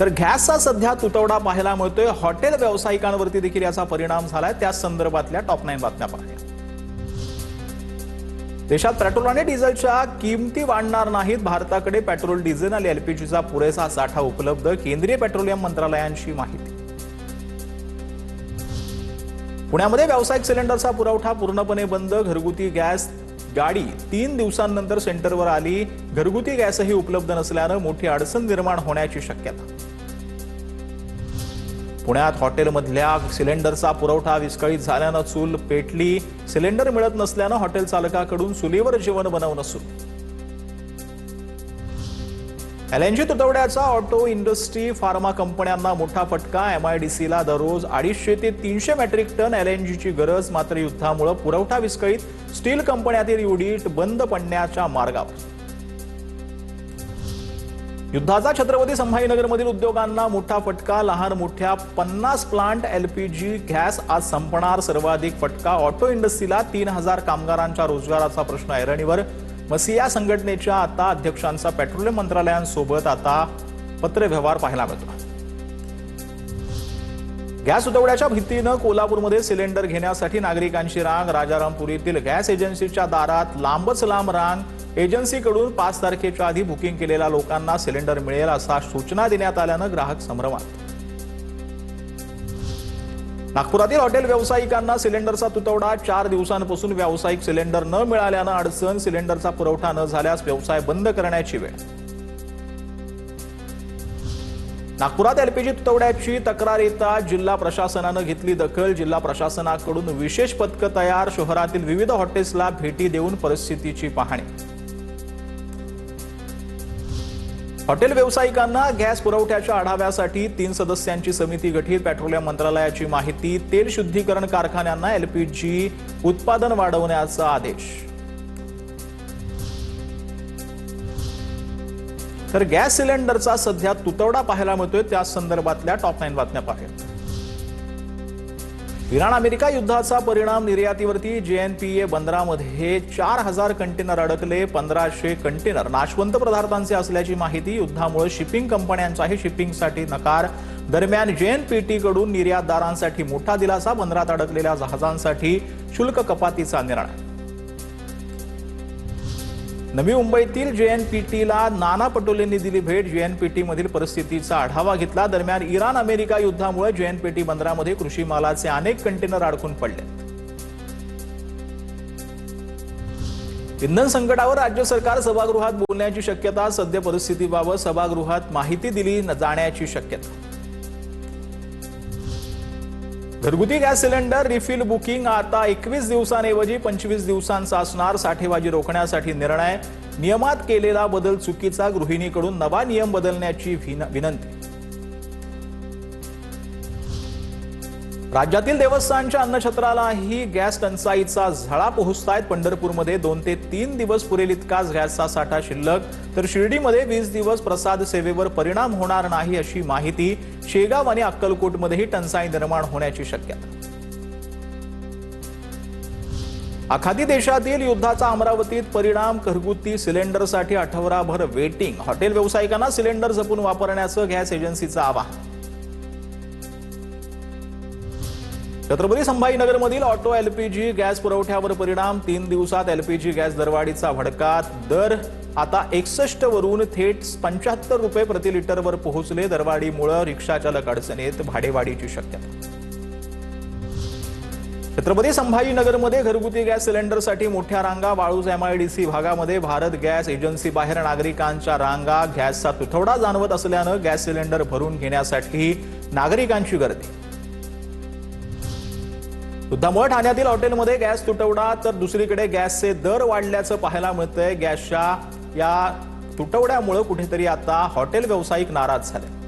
तर गॅसचा सध्या तुटवडा पाहायला मिळतोय। हॉटेल व्यावसायिकांवरती देखील याचा परिणाम झालाय। त्या संदर्भातल्या टॉप 9 बातम्या पाहूया। देशात पेट्रोल आणि डिझेलच्या किमती वाढणार नाहीत। भारताकडे पेट्रोल, डिझेल आणि एलपीजीचा पुरेसा साठा उपलब्ध। केंद्रीय पेट्रोलियम मंत्रालयाची माहिती। पुण्यामध्ये व्यावसायिक सिलेंडरचा पुरवठा पूर्णपणे बंद। घरगुती गॅस गाडी 3 दिवसांनंतर सेंटरवर आली। घरगुती गॅसही उपलब्ध नसल्याने मोठी अडचण निर्माण होण्याची शक्यता। पुण्यात हॉटेलमधल्या सिलेंडरचा पुरवठा विस्कळीत झाल्याने चूल पेटली। सिलेंडर मिळत नसल्याने हॉटेल चालकाकडून चुलीवर जेवण बनवणं सुरू। एलएनजी तुटवड्याचा ऑटो इंडस्ट्री, फार्मा कंपन्यांना मोठा फटका। एमआयडीसीला दररोज 250 ते 300 मेट्रिक टन एलएनजीची गरज। मात्र युद्धामुळे पुरवठा विस्कळीत। स्टील कंपन्यातील युनिट बंद पडण्याच्या मार्गावर। युद्धाचा छत्रपती संभाजीनगरमधील उद्योगांना मोठा फटका। लहान मोठ्या 50 प्लांट एलपीजी गॅस आज संपणार। सर्वाधिक फटका ऑटो इंडस्ट्रीला। 3000 कामगारांच्या रोजगाराचा प्रश्न ऐरणीवर। मसिया संघटनेच्या आता अध्यक्षांचा पेट्रोलियम मंत्रालयासोबत आता पत्रव्यवहार पाहायला मिळतो। गॅस तुटवड्याच्या भीतीने कोल्हापूरमध्ये सिलेंडर घेण्यासाठी नागरिकांची रांग। राजारामपुरीतील गॅस एजन्सीच्या दारात लांबच लांब रांग। एजन्सीकडून 5 तारखेच्या आधी बुकिंग केलेल्या लोकांना सिलेंडर मिळेल असा सूचना देण्यात आल्याने ग्राहक संभ्रमात। नागपुरातील हॉटेल व्यावसायिकांना सिलेंडरचा तुटवडा। 4 दिवसांपासून व्यावसायिक सिलेंडर न मिळाल्याने अडचण। सिलेंडरचा पुरवठा न झाल्यास व्यवसाय बंद करण्याची वेळ। नागपुरात एलपीजी तुटवड्याची तक्रार येताच जिल्हा प्रशासनाने घेतली दखल। जिल्हा प्रशासनाकडून विशेष पथक तयार। शहरातील विविध हॉटेल्सला भेटी देऊन परिस्थितीची पाहणी। हॉटेल व्यावसायिकांना गॅस पुरवठ्याच्या आढाव्यासाठी 3 सदस्यांची समिती गठीत। पेट्रोलियम मंत्रालयाची माहिती। तेल शुद्धीकरण कारखान्यांना एलपीजी उत्पादन वाढवण्याचा आदेश। तर गॅस सिलेंडरचा सध्या तुटवडा पाहायला मिळतोय। त्या संदर्भातल्या टॉप 9 बातम्या पाहूया। इराण अमेरिका युद्धाचा परिणाम निर्यातीवरती। जेएनपीए बंदरामध्ये 4000 कंटेनर अडकले। 1500 कंटेनर नाशवंत पदार्थांचे असल्याची माहिती। युद्धामुळे शिपिंग कंपन्यांचाही शिपिंगसाठी नकार। दरम्यान जेएनपीटी कडून निर्यातदारांसाठी मोठा दिलासा। बंदरात अडकलेल्या जहाजांसाठी शुल्क कपातीचा निर्णय। नवी मुंबईतील जेएनपीटीला नाना पटोलेंनी दिली भेट। जेएनपीटी मधील परिस्थितीचा आढावा घेतला। दरम्यान इराण अमेरिका युद्धामुळे जेएनपीटी बंदरामध्ये कृषी मालाचे अनेक कंटेनर अडकून पडले। इंधन संकटावर राज्य सरकार सभागृहात बोलण्याची शक्यता। सद्य परिस्थितीबाबत सभागृहात माहिती दिली जाण्याची शक्यता। घरगुती गॅस सिलेंडर रिफिल बुकिंग आता 21 दिवसांऐवजी 25 दिवसांचा असणार। साठेबाजी रोखण्यासाठी निर्णय। नियमात केलेला बदल चुकीचा। गृहिणीकडून नवा नियम बदलण्याची विनंती। राज्यातील देवस्थानच्या अन्नछत्रालाही गॅस टंचाईचा झळा पोहोचतायत। पंढरपूरमध्ये 2 ते 3 दिवस पुरेल इतकाच गॅसचा साठा शिल्लक। तर शिर्डीमध्ये 20 दिवस प्रसाद सेवेवर परिणाम होणार नाही अशी माहिती। शेगाव आणि अक्कलकोटमध्येही टंचाई निर्माण होण्याची शक्यता। आखाती देशातील युद्धाचा अमरावतीत परिणाम। घरगुती सिलेंडरसाठी आठवडाभर वेटिंग। हॉटेल व्यावसायिकांना सिलेंडर जपून वापरण्याचं गॅस एजन्सीचं आवाहन। छत्रपती संभाजीनगरमधील ऑटो एलपीजी गॅस पुरवठ्यावर परिणाम। 3 दिवसात एलपीजी गॅस दरवाढीचा भडका। दर आता 61 वरून थेट 75 रुपये प्रति लिटरवर पोहोचले। दरवाढीमुळे रिक्षाचालक अडचणीत। भाडेवाढीची शक्यता। छत्रपती संभाजीनगरमध्ये घरगुती गॅस सिलेंडरसाठी मोठ्या रांगा। वाळूज एमआयडीसी भागामध्ये भारत गॅस एजन्सी बाहेर नागरिकांच्या रांगा। गॅसचा तुटवडा जाणवत असल्याने गॅस सिलेंडर भरून घेण्यासाठी नागरिकांची गर्दी। युद्धामुळे ठाण्यातील हॉटेलमध्ये गॅस तुटवडा। तर दुसरीकडे गॅसचे दर वाढल्याचं पाहायला मिळतंय। गॅसच्या या तुटवड्यामुळे कुठेतरी आता हॉटेल व्यावसायिक नाराज झाले।